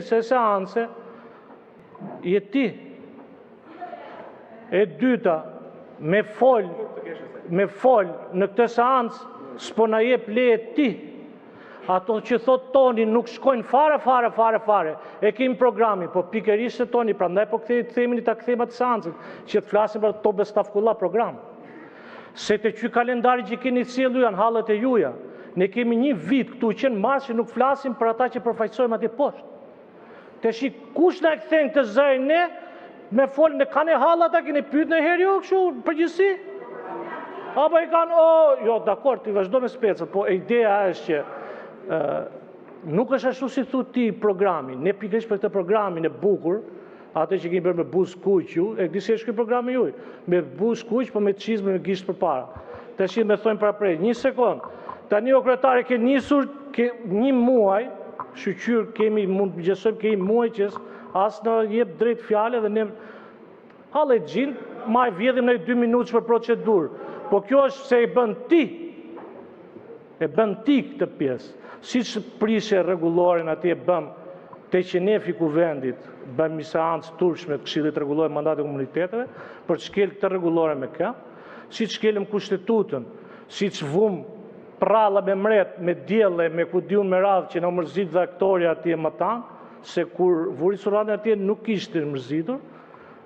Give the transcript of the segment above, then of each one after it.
Se seance je ti. E dyta, me fol në këtë seancë s'po na jep leje ti. Ato që thot Toni nuk shkojnë fare. E kemi programin, po pikërisht se Toni, prandaj po themi ta kthejmë atë seancën, që të flasim për to bestafkulla program. Se të ky kalendari që keni sjellur janë hallet e juja. Ne kemi një vit këtu që në mars që nuk flasim për ata që përfaqësojmë atje poshtë. Tash kush na e kthen këtë zërin ne me fol në kanë hall ata keni pyet në herë jo kështu përgjithësi? Apo i kanë jo dakor ti vazhdo me specët, po ideja është që nuk është ashtu si thu ti programin, ne pikërisht për këtë programin e bukur, atë që kemi bërë me buz kuq ju, e di se është ky programi juaj, me buz kuq po me çizmë me gisht përpara. Tash më thonë para prej, një sekond. Tani o kryetari ke nisur një muaj, shqyr kemi mund të gjesojmë kemi muaj që as në jep drejt fjale dhe ne halle gjin, ma e vjedhim në 2 minutë për procedurë. Po kjo është se e bën ti këtë pjesë. Si që prishe rregullorin atje bëm te qenefi kuvendit, bëm një seancë turshme të Këshillit Rregullor mandatet e komuniteteve, për të shkel këtë rregullore me kë, si që shkelëm kushtetutën, si që vum pralla me mret, me djelle, me kudiun me radhë që në mërzit dhe aktoria atje më tanë, se kur vuri suratën atje nuk ishte mërzitur,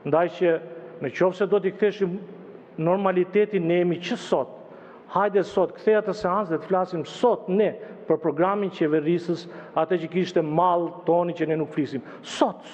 ndaj që në qoftë se do t'i ktheshim normalitetin ne jemi që sot. Hajde sot, kthej atë seancë dhe të flasim sot ne për programin qeverisës, atë që kishte mall Toni që ne nuk flisim. Sot.